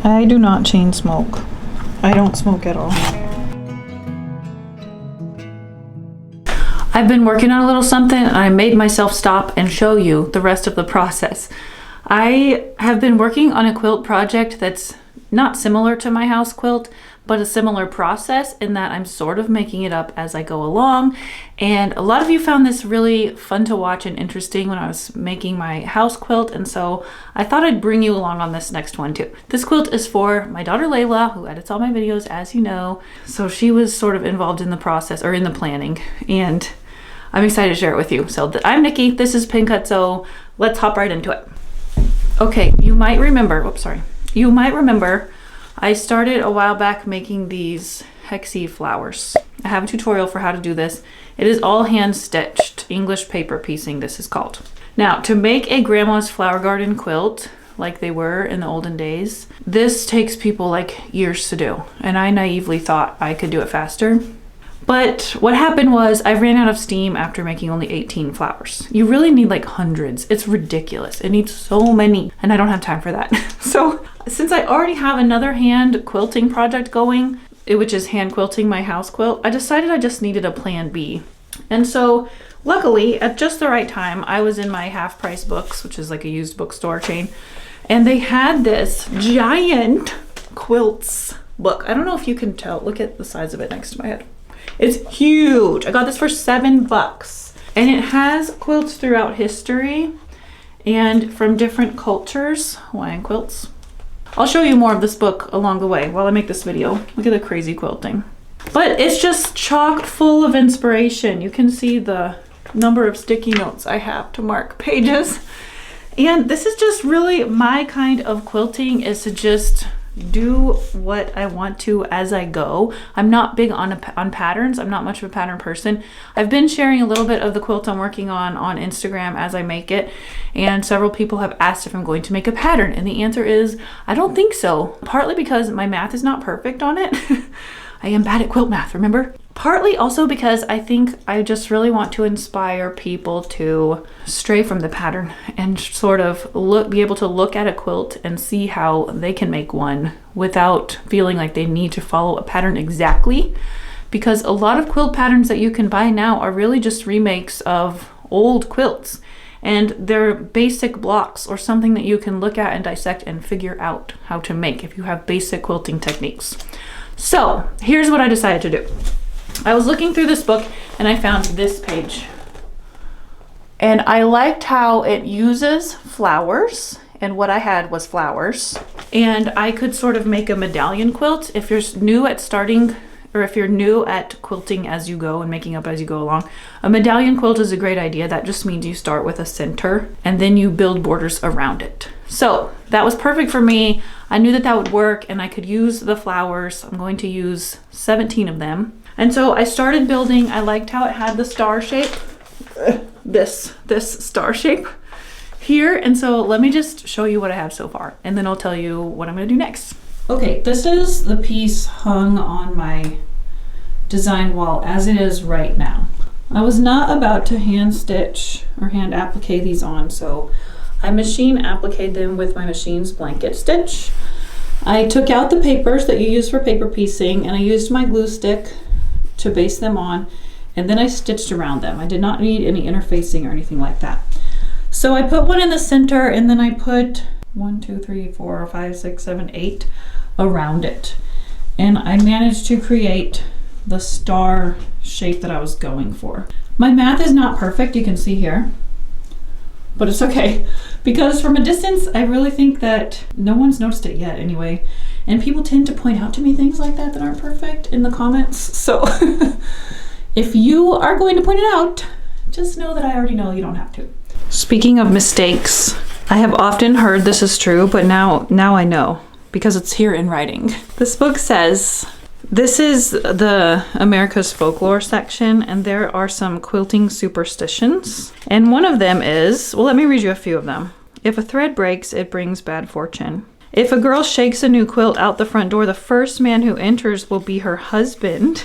I do not chain smoke. I don't smoke at all. I've been working on a little something and I made myself stop and show you the rest of the process. I have been working on a quilt project that's not similar to my house quilt, but a similar process in that I'm sort of making it up as I go along. And a lot of you found this really fun to watch and interesting when I was making my house quilt. And so I thought I'd bring you along on this next one too. This quilt is for my daughter Layla, who edits all my videos, as you know. So she was sort of involved in the process or in the planning, and I'm excited to share it with you. So I'm Nikki, this is Pincut, so let's hop right into it. Okay, you might remember, you might remember I started a while back making these hexie flowers. I have a tutorial for how to do this. It is all hand stitched, English paper piecing this is called. Now, to make a grandma's flower garden quilt, like they were in the olden days, this takes people like years to do. And I naively thought I could do it faster. But what happened was I ran out of steam after making only 18 flowers. You really need like hundreds. It's ridiculous. It needs so many, and I don't have time for that. So since I already have another hand quilting project going, which is hand quilting my house quilt, I decided I just needed a plan B. And so luckily, at just the right time, I was in my Half Price Books, which is like a used bookstore chain, and they had this giant quilts book. I don't know if you can tell. Look at the size of it next to my head. It's huge. I got this for $7 and it has quilts throughout history and from different cultures, Hawaiian quilts. I'll show you more of this book along the way while I make this video. Look at the crazy quilting. But it's just chock full of inspiration. You can see the number of sticky notes I have to mark pages. And this is just really my kind of quilting, is to just do what I want to as I go. I'm not big on patterns. I'm not much of a pattern person. I've been sharing a little bit of the quilt I'm working on Instagram as I make it, and several people have asked if I'm going to make a pattern, and the answer is I don't think so. Partly because my math is not perfect on it. I am bad at quilt math, remember? Partly also because I think I just really want to inspire people to stray from the pattern and sort of be able to look at a quilt and see how they can make one without feeling like they need to follow a pattern exactly. Because a lot of quilt patterns that you can buy now are really just remakes of old quilts. And they're basic blocks or something that you can look at and dissect and figure out how to make if you have basic quilting techniques. So here's what I decided to do. I was looking through this book and I found this page. And I liked how it uses flowers, and what I had was flowers. And I could sort of make a medallion quilt. If you're new at starting, or if you're new at quilting as you go and making up as you go along, a medallion quilt is a great idea. That just means you start with a center and then you build borders around it. So that was perfect for me. I knew that that would work and I could use the flowers. I'm going to use 17 of them. And so I started building. I liked how it had the star shape, this star shape here. And so let me just show you what I have so far, and then I'll tell you what I'm gonna do next. Okay, this is the piece hung on my design wall as it is right now. I was not about to hand stitch or hand applique these on, so I machine appliqued them with my machine's blanket stitch. I took out the papers that you use for paper piecing, and I used my glue stick to base them on, and then I stitched around them. I did not need any interfacing or anything like that. So I put one in the center, and then I put 1, 2, 3, 4, 5, 6, 7, 8 around it. And I managed to create the star shape that I was going for. My math is not perfect, you can see here, but it's okay, because from a distance, I really think that no one's noticed it yet anyway. And people tend to point out to me things like that aren't perfect in the comments. So if you are going to point it out, just know that I already know you don't have to. Speaking of mistakes, I have often heard this is true, but now I know because it's here in writing. This book says, this is the America's Folklore section, and there are some quilting superstitions. And one of them is, well, let me read you a few of them. If a thread breaks, it brings bad fortune. If a girl shakes a new quilt out the front door, the first man who enters will be her husband.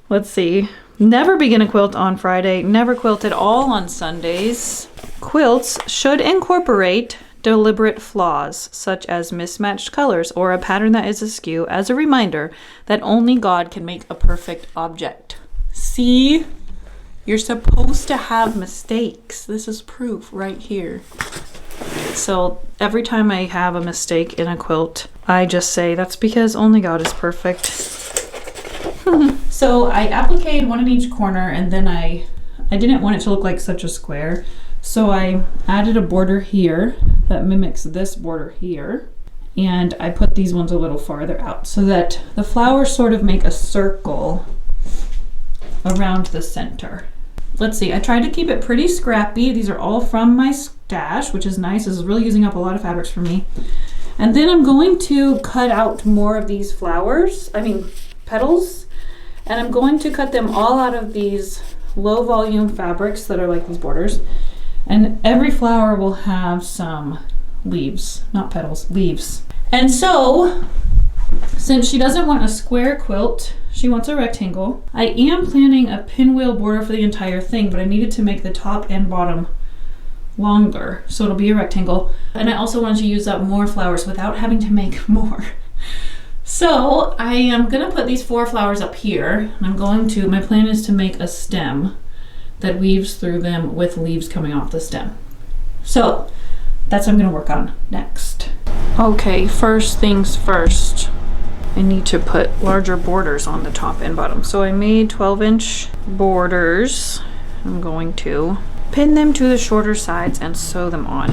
Let's see. Never begin a quilt on Friday. Never quilt at all on Sundays. Quilts should incorporate deliberate flaws, such as mismatched colors or a pattern that is askew, as a reminder that only God can make a perfect object. See? You're supposed to have mistakes. This is proof right here. So every time I have a mistake in a quilt, I just say that's because only God is perfect. So I appliqued one in each corner, and then I didn't want it to look like such a square. So I added a border here that mimics this border here. And I put these ones a little farther out so that the flowers sort of make a circle around the center. Let's see, I tried to keep it pretty scrappy. These are all from my stash, which is nice. This is really using up a lot of fabrics for me. And then I'm going to cut out more of these petals, and I'm going to cut them all out of these low volume fabrics that are like these borders. And every flower will have some leaves, not petals, leaves. And so, since she doesn't want a square quilt, she wants a rectangle. I am planning a pinwheel border for the entire thing, but I needed to make the top and bottom longer, so it'll be a rectangle. And I also wanted to use up more flowers without having to make more. So I am gonna put these 4 flowers up here. And my plan is to make a stem that weaves through them with leaves coming off the stem. So that's what I'm gonna work on next. Okay, first things first. I need to put larger borders on the top and bottom. So I made 12-inch borders. I'm going to pin them to the shorter sides and sew them on.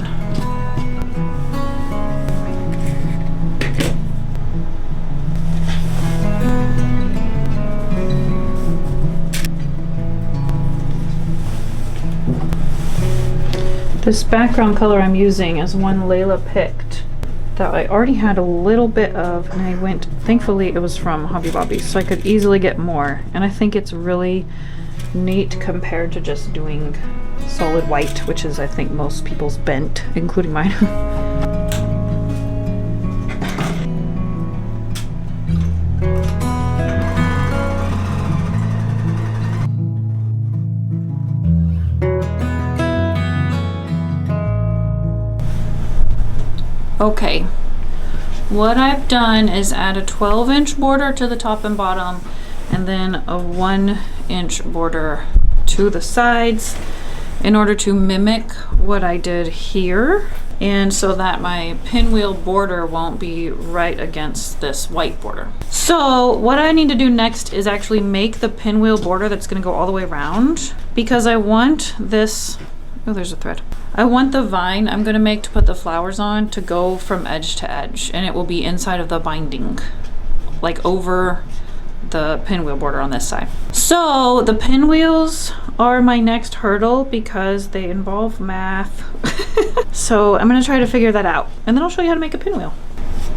This background color I'm using is one Layla picked that I already had a little bit of, and thankfully it was from Hobby Lobby, so I could easily get more. And I think it's really neat compared to just doing solid white, which is I think most people's bent, including mine. Okay, what I've done is add a 12-inch border to the top and bottom, and then a 1-inch border to the sides in order to mimic what I did here, and so that my pinwheel border won't be right against this white border. So what I need to do next is actually make the pinwheel border that's going to go all the way around, because I want this, oh, there's a thread. I want the vine I'm gonna make to put the flowers on to go from edge to edge, and it will be inside of the binding, like over the pinwheel border on this side. So the pinwheels are my next hurdle because they involve math. So I'm gonna try to figure that out, and then I'll show you how to make a pinwheel.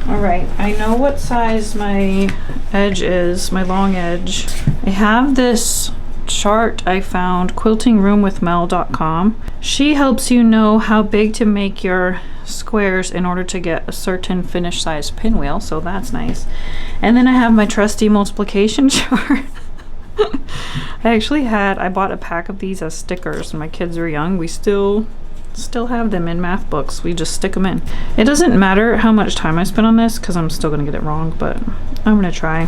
All right, I know what size my edge is, my long edge. I have this chart I found, quiltingroomwithmel.com. She helps you know how big to make your squares in order to get a certain finish size pinwheel, so that's nice. And then I have my trusty multiplication chart. I bought a pack of these as stickers when my kids were young. We still have them in math books. We just stick them in. It doesn't matter how much time I spend on this because I'm still gonna get it wrong, but I'm gonna try.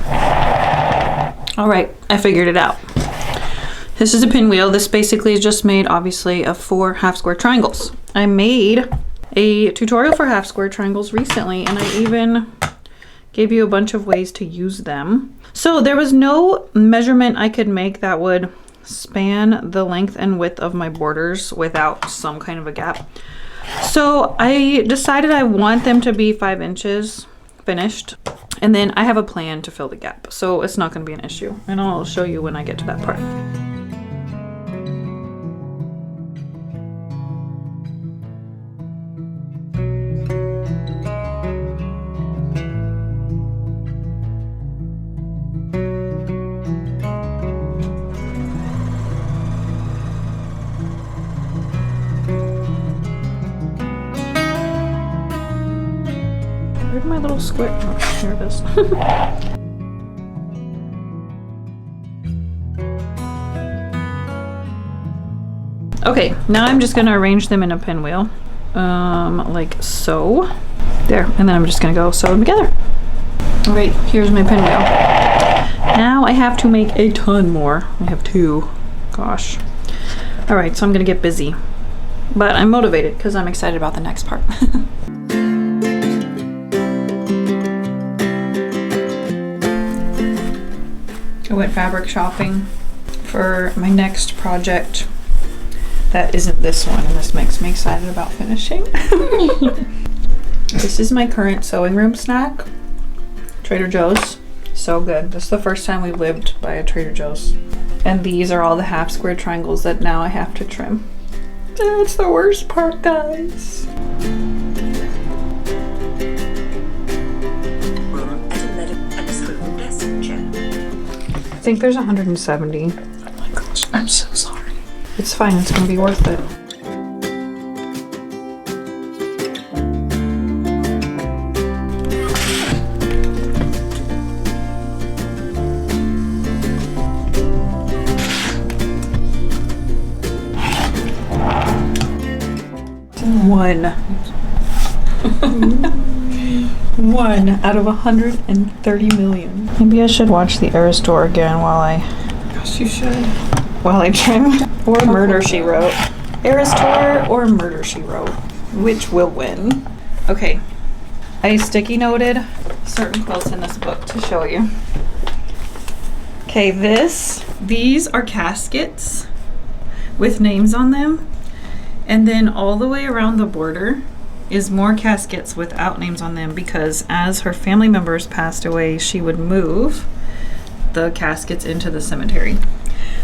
All right, I figured it out. This is a pinwheel. This basically is just made, obviously, of 4 half-square triangles. I made a tutorial for half-square triangles recently, and I even gave you a bunch of ways to use them. So there was no measurement I could make that would span the length and width of my borders without some kind of a gap. So I decided I want them to be 5 inches finished, and then I have a plan to fill the gap. So it's not going to be an issue, and I'll show you when I get to that part. Where'd my little square? Oh, here it is. Okay, now I'm just going to arrange them in a pinwheel. like so. There, and then I'm just gonna go sew them together. All right, here's my pinwheel. Now I have to make a ton more. I have 2. Gosh. All right, so I'm gonna get busy. But I'm motivated because I'm excited about the next part. I went fabric shopping for my next project. That isn't this one, and this makes me excited about finishing. This is my current sewing room snack. Trader Joe's. So good. This is the first time we've lived by a Trader Joe's. And these are all the half square triangles that now I have to trim. That's the worst part, guys. I think there's 170. Oh my gosh, I'm so sorry. It's fine, it's gonna be worth it. One out of 130 million. Maybe I should watch the Era Store again while I... Yes, you should. While I trim. Or Murder, She Wrote. Era Store or Murder, She Wrote. Which will win? Okay. I sticky noted certain quilts in this book to show you. Okay, these are caskets with names on them. And then all the way around the border is more caskets without names on them, because as her family members passed away, she would move the caskets into the cemetery.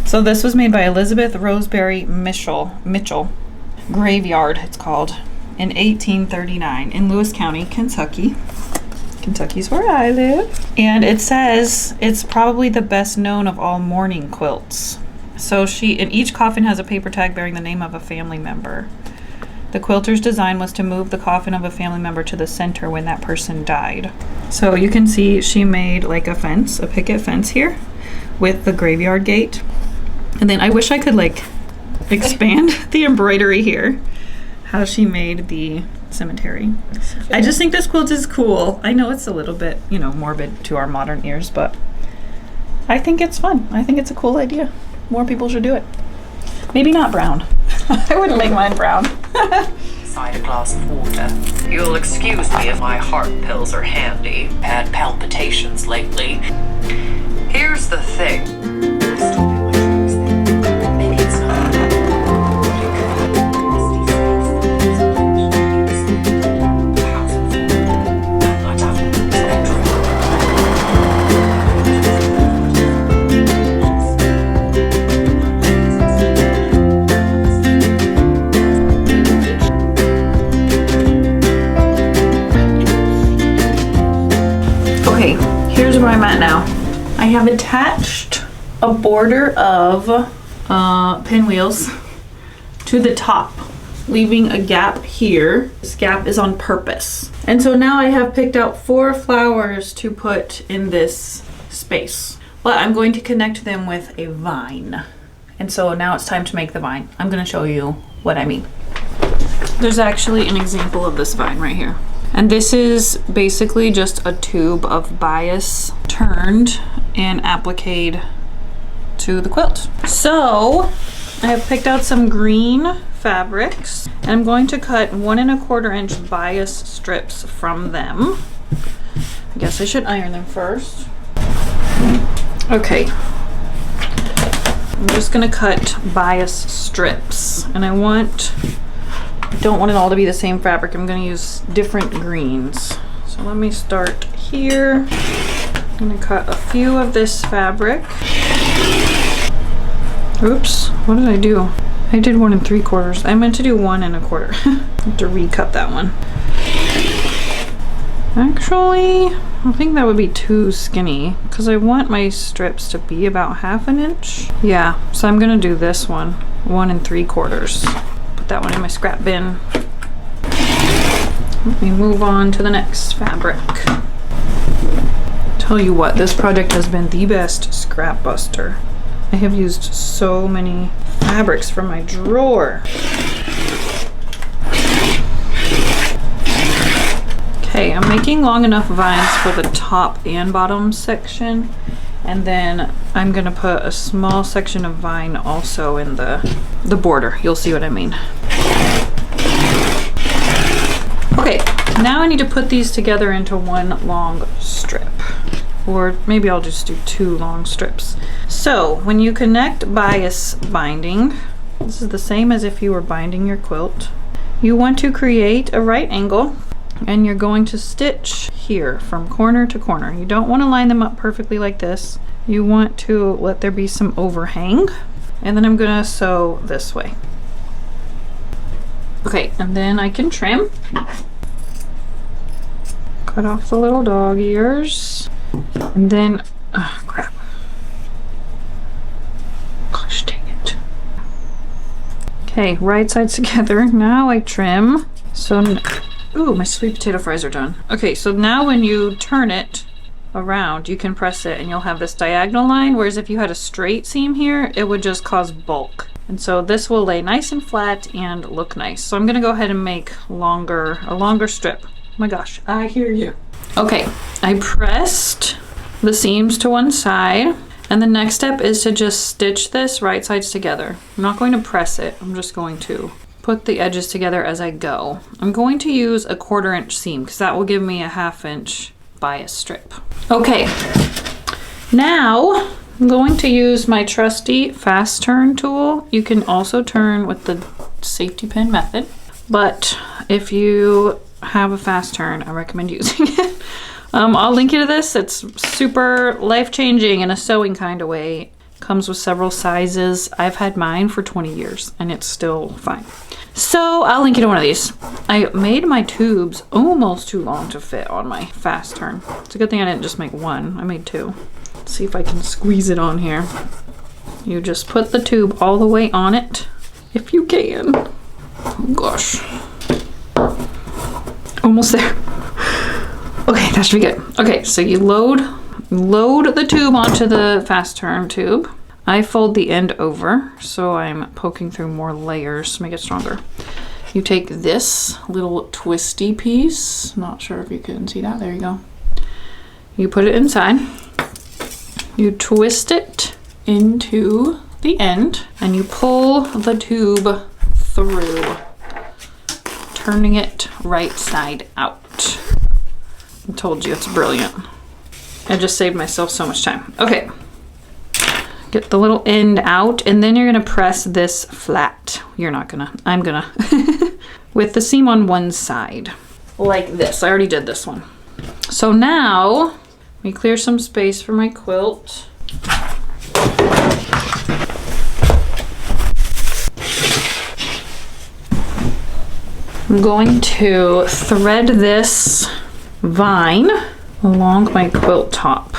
So this was made by Elizabeth Roseberry Mitchell, Graveyard it's called, in 1839 in Lewis County, Kentucky. Kentucky's where I live. And it says it's probably the best known of all mourning quilts. So in each coffin has a paper tag bearing the name of a family member. The quilter's design was to move the coffin of a family member to the center when that person died. So you can see she made like a fence, a picket fence here with the graveyard gate. And then I wish I could like expand the embroidery here, how she made the cemetery. I just think this quilt is cool. I know it's a little bit, you know, morbid to our modern ears, but I think it's fun. I think it's a cool idea. More people should do it. Maybe not brown. I wouldn't make mine brown. Side a glass of water. You'll excuse me if my heart pills are handy. Had palpitations lately. Here's the thing. Maybe it's not. Here's where I'm at now. I have attached a border of pinwheels to the top, leaving a gap here. This gap is on purpose. And so now I have picked out 4 flowers to put in this space. But I'm going to connect them with a vine. And so now it's time to make the vine. I'm gonna show you what I mean. There's actually an example of this vine right here. And this is basically just a tube of bias turned and appliqued to the quilt. So I have picked out some green fabrics and I'm going to cut 1 1/4 inch bias strips from them. I guess I should iron them first. Okay. I'm just gonna cut bias strips, and I don't want it all to be the same fabric. I'm going to use different greens. So let me start here. I'm going to cut a few of this fabric. Oops, what did I do? I did 1 3/4. I meant to do 1 1/4. I have to recut that one. Actually, I think that would be too skinny because I want my strips to be about 1/2 inch. Yeah, so I'm going to do this one, 1 3/4. That one in my scrap bin. Let me move on to the next fabric. Tell you what, this project has been the best scrap buster. I have used so many fabrics from my drawer. Okay, I'm making long enough vines for the top and bottom section. And then I'm gonna put a small section of vine also in the border. You'll see what I mean. Okay, now I need to put these together into one long strip. Or maybe I'll just do 2 long strips. So when you connect bias binding, this is the same as if you were binding your quilt. You want to create a right angle and you're going to stitch here from corner to corner. You don't want to line them up perfectly like this. You want to let there be some overhang. And then I'm gonna sew this way. Okay, and then I can trim. Cut off the little dog ears. And then, oh crap. Gosh dang it. Okay, right sides together. Now I trim. So, ooh, my sweet potato fries are done. Okay, so now when you turn it around, you can press it and you'll have this diagonal line, whereas if you had a straight seam here, it would just cause bulk. And so this will lay nice and flat and look nice. So I'm gonna go ahead and make a longer strip. Oh my gosh, I hear you. Okay, I pressed the seams to one side, and the next step is to just stitch this right sides together. I'm not going to press it, I'm just going to put the edges together as I go. I'm going to use a 1/4 inch seam because that will give me a 1/2 inch bias strip. Okay, now I'm going to use my trusty fast turn tool. You can also turn with the safety pin method, but if you have a fast turn, I recommend using it. I'll link you to this. It's super life-changing in a sewing kind of way. Comes with several sizes. I've had mine for 20 years and it's still fine. So I'll link you to one of these. I made my tubes almost too long to fit on my fast turn. It's a good thing I didn't just make one. I made 2. Let's see if I can squeeze it on here. You just put the tube all the way on it, if you can. Oh gosh. Almost there. Okay, that should be good. Okay, so you load the tube onto the fast turn tube. I fold the end over, so I'm poking through more layers to make it stronger. You take this little twisty piece. Not sure if you can see that. There you go. You put it inside. You twist it into the end, and you pull the tube through, turning it right side out. I told you, it's brilliant. I just saved myself so much time. Okay, get the little end out, and then you're gonna press this flat. You're not gonna, I'm gonna. With the seam on one side, like this. I already did this one. So now, let me clear some space for my quilt. I'm going to thread this vine along my quilt top.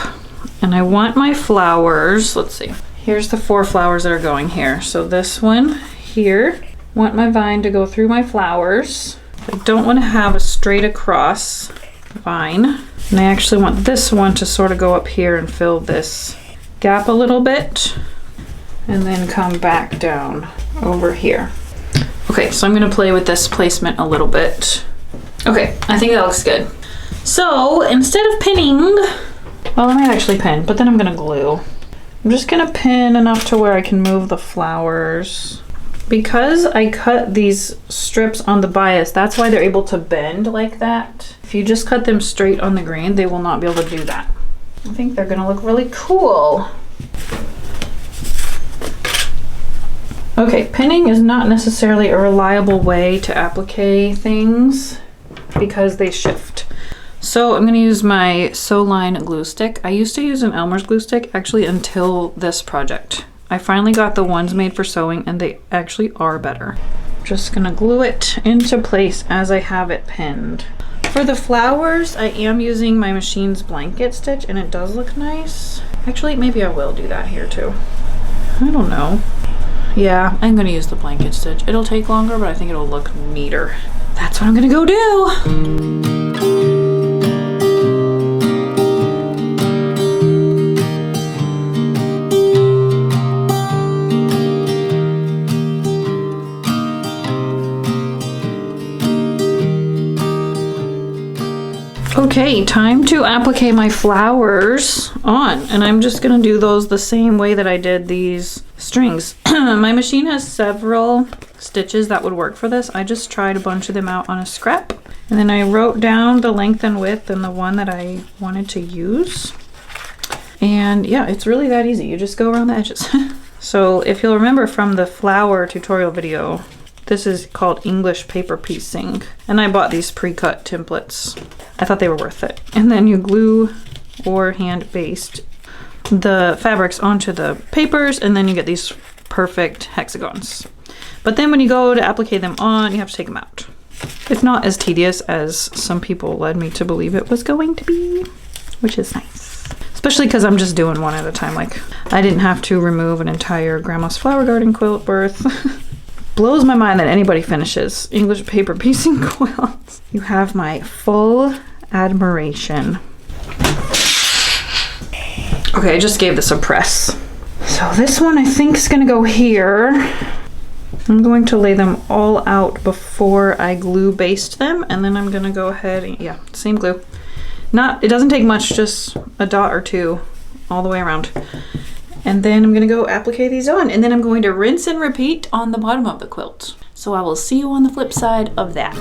And I want my flowers, let's see. Here's the 4 flowers that are going here. So this one here, want my vine to go through my flowers. I don't want to have a straight across vine. And I actually want this one to sort of go up here and fill this gap a little bit. And then come back down over here. Okay, so I'm gonna play with this placement a little bit. Okay, I think that looks good. So instead of pinning, well, I might actually pin, but then I'm gonna glue. I'm just gonna pin enough to where I can move the flowers. Because I cut these strips on the bias, that's why they're able to bend like that. If you just cut them straight on the grain, they will not be able to do that. I think they're gonna look really cool. Okay, pinning is not necessarily a reliable way to applique things because they shift. So I'm gonna use my Sew Line glue stick. I used to use an Elmer's glue stick actually until this project. I finally got the ones made for sewing and they actually are better. Just gonna glue it into place as I have it pinned. For the flowers, I am using my machine's blanket stitch and it does look nice. Actually, maybe I will do that here too. I don't know. Yeah, I'm gonna use the blanket stitch. It'll take longer, but I think it'll look neater. That's what I'm gonna go do. Okay, time to applique my flowers on, and I'm just gonna do those the same way that I did these strings. My machine has several stitches that would work for this. I just tried a bunch of them out on a scrap, and then I wrote down the length and width and the one that I wanted to use. And yeah, it's really that easy. You just go around the edges. So if you'll remember from the flower tutorial video, this is called English paper piecing, and I bought these pre-cut templates. I thought they were worth it. And then you glue or hand baste the fabrics onto the papers, and then you get these perfect hexagons. But then when you go to applique them on, you have to take them out. It's not as tedious as some people led me to believe it was going to be, which is nice. Especially because I'm just doing one at a time. Like, I didn't have to remove an entire Grandma's Flower Garden quilt worth. Blows my mind that anybody finishes English paper piecing quilts. You have my full admiration. Okay, I just gave this a press. So this one I think is gonna go here. I'm going to lay them all out before I glue baste them, and then I'm gonna go ahead and, yeah, same glue. It doesn't take much, just a dot or two all the way around. And then I'm gonna go applique these on, and then I'm going to rinse and repeat on the bottom of the quilt. So I will see you on the flip side of that.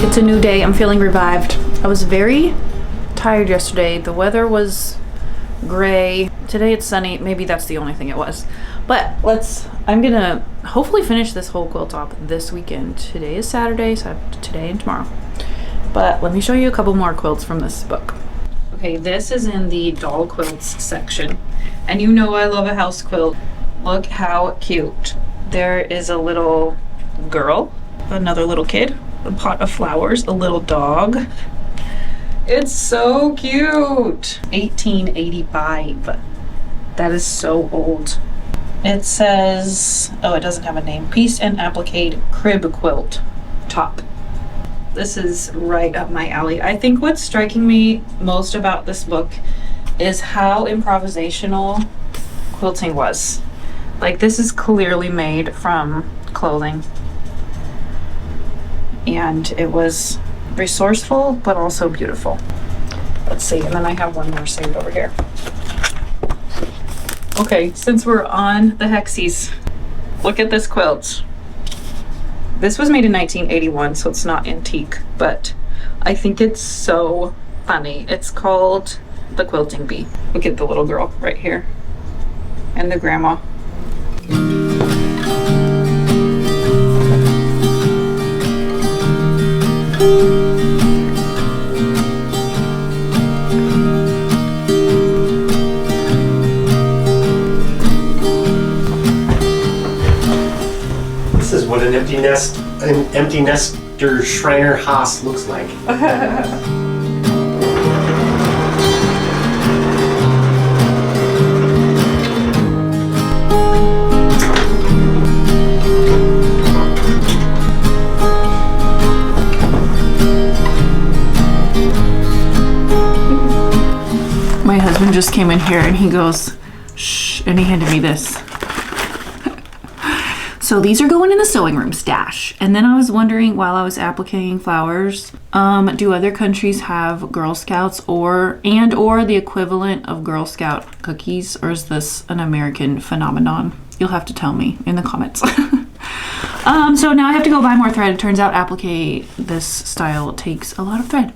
It's a new day, I'm feeling revived. I was very tired yesterday. The weather was gray. Today it's sunny. Maybe that's the only thing it was. But I'm gonna hopefully finish this whole quilt top this weekend. Today is Saturday, so today and tomorrow. But let me show you a couple more quilts from this book. Okay, this is in the doll quilts section. And you know I love a house quilt. Look how cute. There is a little girl, another little kid, a pot of flowers, a little dog. It's so cute. 1885. That is so old. It says, oh, it doesn't have a name. Pieced and appliqued crib quilt top. This is right up my alley. I think what's striking me most about this book is how improvisational quilting was. Like, this is clearly made from clothing. And it was resourceful, but also beautiful. Let's see, and then I have one more saved over here. Okay, since we're on the hexies, look at this quilt. This was made in 1981, so it's not antique, but I think it's so funny. It's called the Quilting Bee. Look at the little girl right here, and the grandma. This is what an empty nester Schreiner Haas looks like. My husband just came in here and he goes, shh, and he handed me this. So these are going in the sewing room stash. And then I was wondering while I was appliquing flowers, do other countries have Girl Scouts or the equivalent of Girl Scout cookies, or is this an American phenomenon? You'll have to tell me in the comments. So now I have to go buy more thread. It turns out applique this style takes a lot of thread.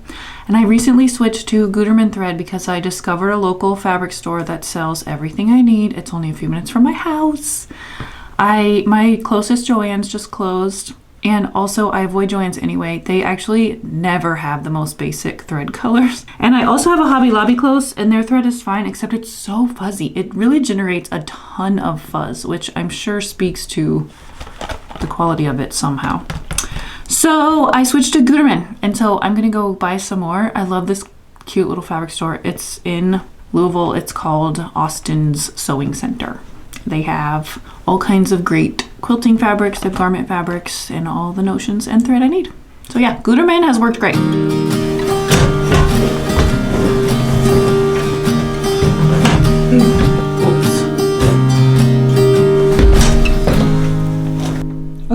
And I recently switched to Gutermann thread because I discovered a local fabric store that sells everything I need. It's only a few minutes from my house. My closest Joann's just closed, and also I avoid Joann's anyway. They actually never have the most basic thread colors. And I also have a Hobby Lobby close, and their thread is fine, except it's so fuzzy. It really generates a ton of fuzz, which I'm sure speaks to the quality of it somehow. So I switched to Gutermann, and so I'm gonna go buy some more. I love this cute little fabric store. It's in Louisville. It's called Austin's Sewing Center. They have all kinds of great quilting fabrics, the garment fabrics, and all the notions and thread I need. So yeah, Gutermann has worked great. Oops.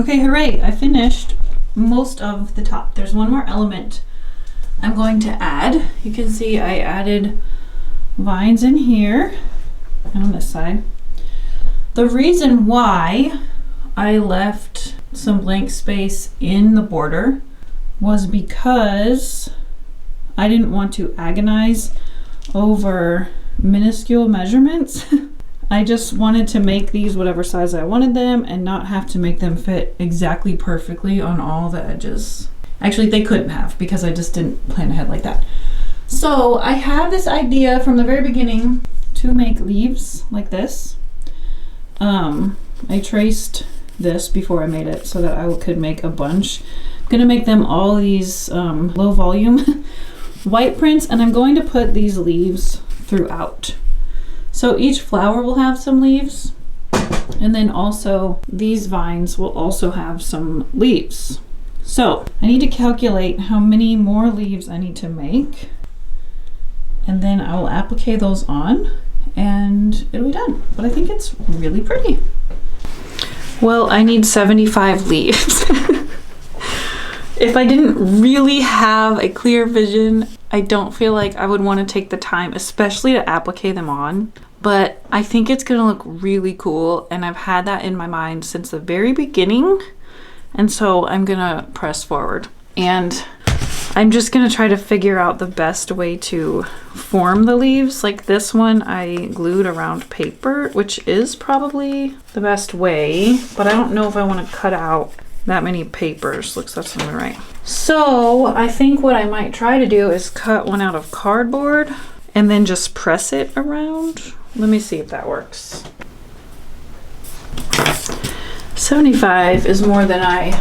Okay, hooray, I finished most of the top. There's one more element I'm going to add. You can see I added vines in here and on this side. The reason why I left some blank space in the border was because I didn't want to agonize over minuscule measurements. I just wanted to make these whatever size I wanted them and not have to make them fit exactly perfectly on all the edges. Actually, they couldn't have because I just didn't plan ahead like that. So I had this idea from the very beginning to make leaves like this. I traced this before I made it so that I could make a bunch. I'm gonna make them all these low volume white prints, and I'm going to put these leaves throughout. So each flower will have some leaves, and then also these vines will also have some leaves. So I need to calculate how many more leaves I need to make, and then I will applique those on and it'll be done. But I think it's really pretty. Well, I need 75 leaves. If I didn't really have a clear vision, I don't feel like I would want to take the time, especially to applique them on. But I think it's gonna look really cool, and I've had that in my mind since the very beginning. And so I'm gonna press forward. And I'm just gonna try to figure out the best way to form the leaves. Like this one I glued around paper, which is probably the best way, but I don't know if I want to cut out that many papers. Looks that's something right. So I think what I might try to do is cut one out of cardboard and then just press it around. Let me see if that works. 75 is more than I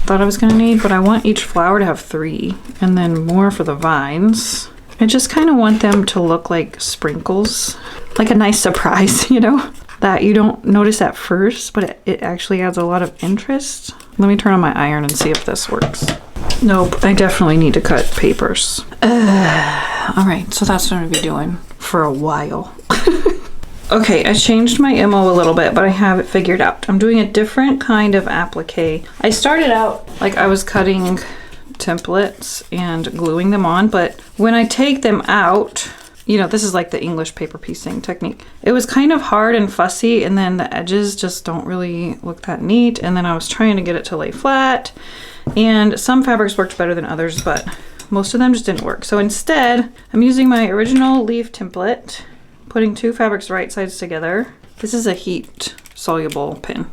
thought I was gonna need, but I want each flower to have 3 and then more for the vines. I just kind of want them to look like sprinkles, like a nice surprise, you know? That you don't notice at first, but it actually adds a lot of interest. Let me turn on my iron and see if this works. Nope, I definitely need to cut papers. All right, so that's what I'm gonna be doing for a while. Okay, I changed my MO a little bit, but I have it figured out. I'm doing a different kind of applique. I started out like I was cutting templates and gluing them on, but when I take them out, you know, this is like the English paper piecing technique. It was kind of hard and fussy, and then the edges just don't really look that neat. And then I was trying to get it to lay flat, and some fabrics worked better than others, but most of them just didn't work. So instead, I'm using my original leaf template, putting 2 fabrics right sides together. This is a heat soluble pin.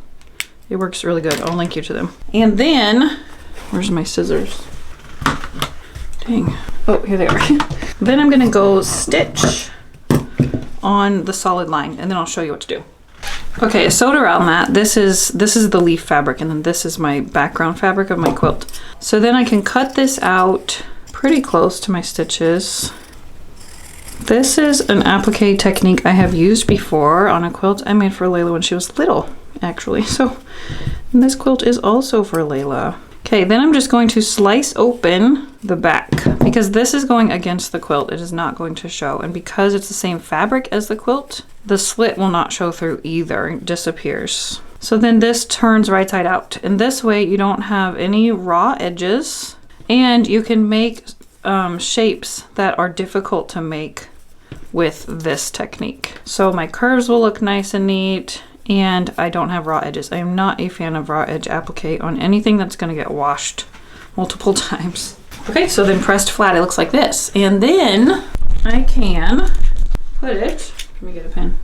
It works really good. I'll link you to them. And then, where's my scissors? Dang. Oh, here they are. Then I'm gonna go stitch on the solid line, and then I'll show you what to do. Okay, I sewed around that. This is the leaf fabric, and then this is my background fabric of my quilt. So then I can cut this out pretty close to my stitches. This is an applique technique I have used before on a quilt I made for Layla when she was little, actually. So this quilt is also for Layla. Okay, then I'm just going to slice open the back because this is going against the quilt. It is not going to show. And because it's the same fabric as the quilt, the slit will not show through either. It disappears. So then this turns right side out. And this way you don't have any raw edges, and you can make shapes that are difficult to make with this technique. So my curves will look nice and neat, and I don't have raw edges. I am not a fan of raw edge applique on anything that's gonna get washed multiple times. Okay, so then pressed flat, it looks like this. And then I can put it, let me get a pen,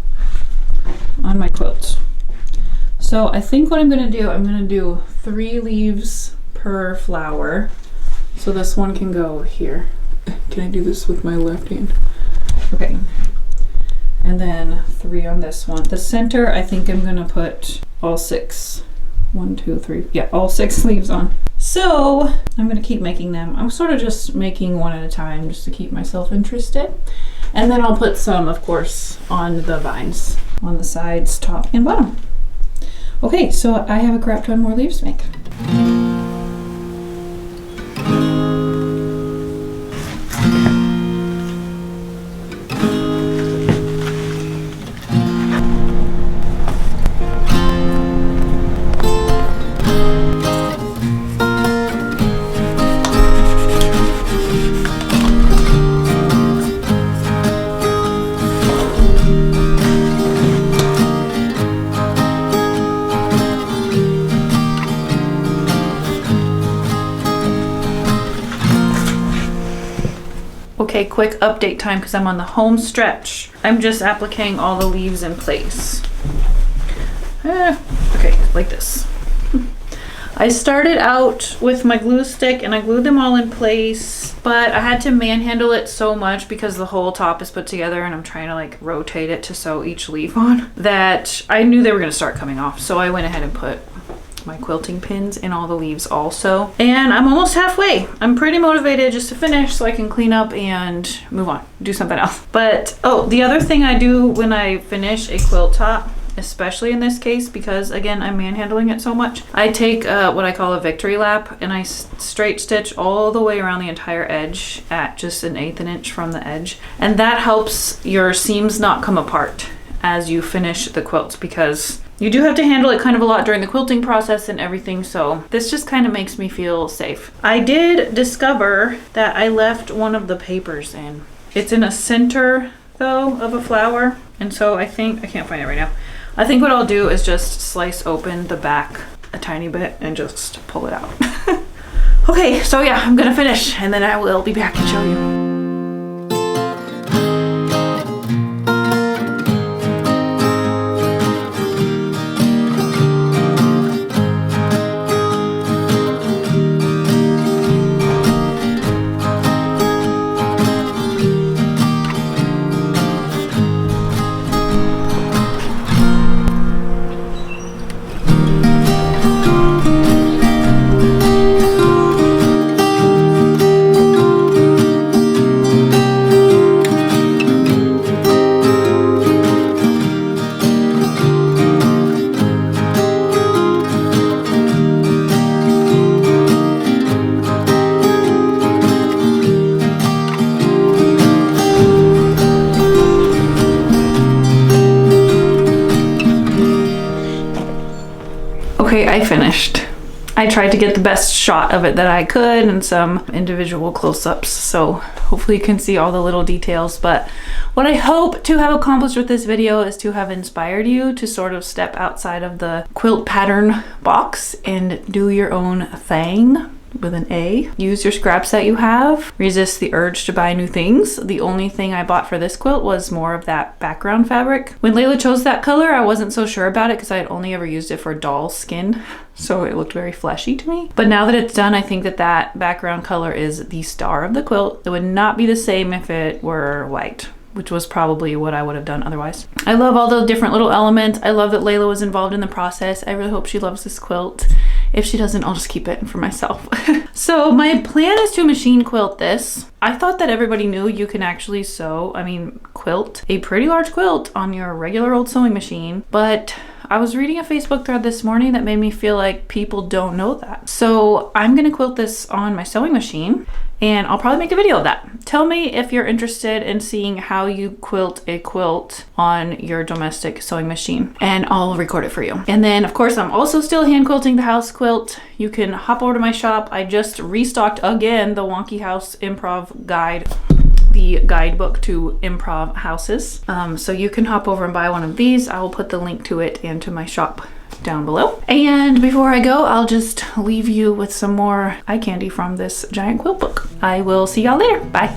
on my quilt. So I think what I'm gonna do 3 leaves per flower. So this one can go here. Can I do this with my left hand? Okay. And then 3 on this one. The center, I think I'm gonna put all 6. 1, 2, 3, yeah, all 6 leaves on. So I'm gonna keep making them. I'm sort of just making one at a time just to keep myself interested. And then I'll put some, of course, on the vines, on the sides, top and bottom. Okay, so I have a crap ton more leaves to make. Okay, quick update time because I'm on the home stretch. I'm just appliquing all the leaves in place. Okay, like this. I started out with my glue stick and I glued them all in place, but I had to manhandle it so much because the whole top is put together and I'm trying to like rotate it to sew each leaf on, that I knew they were gonna start coming off. So I went ahead and put my quilting pins in all the leaves also. And I'm almost halfway. I'm pretty motivated just to finish so I can clean up and move on, do something else. But, oh, the other thing I do when I finish a quilt top, especially in this case, because again, I'm manhandling it so much, I take what I call a victory lap and I straight stitch all the way around the entire edge at just 1/8 inch from the edge. And that helps your seams not come apart as you finish the quilt, because you do have to handle it kind of a lot during the quilting process and everything, so this just kind of makes me feel safe. I did discover that I left one of the papers in. It's in a center though of a flower, and so I think, I can't find it right now. I think what I'll do is just slice open the back a tiny bit and just pull it out. Okay, so yeah, I'm gonna finish and then I will be back and show you. Okay, I finished. I tried to get the best shot of it that I could and some individual close-ups, so hopefully you can see all the little details. But what I hope to have accomplished with this video is to have inspired you to sort of step outside of the quilt pattern box and do your own thing. With an A. Use your scraps that you have. Resist the urge to buy new things. The only thing I bought for this quilt was more of that background fabric. When Layla chose that color, I wasn't so sure about it because I had only ever used it for doll skin, so it looked very fleshy to me. But now that it's done, I think that that background color is the star of the quilt. It would not be the same if it were white, which was probably what I would have done otherwise. I love all the different little elements. I love that Layla was involved in the process. I really hope she loves this quilt. If she doesn't, I'll just keep it for myself. So my plan is to machine quilt this. I thought that everybody knew you can actually quilt a pretty large quilt on your regular old sewing machine, but I was reading a Facebook thread this morning that made me feel like people don't know that. So I'm gonna quilt this on my sewing machine and I'll probably make a video of that. Tell me if you're interested in seeing how you quilt a quilt on your domestic sewing machine and I'll record it for you. And then of course I'm also still hand quilting the house quilt. You can hop over to my shop. I just restocked again the Wonky House Improv Guide, the guidebook to improv houses. So you can hop over and buy one of these. I will put the link to it and to my shop down below. And before I go, I'll just leave you with some more eye candy from this giant quilt book. I will see y'all later. Bye.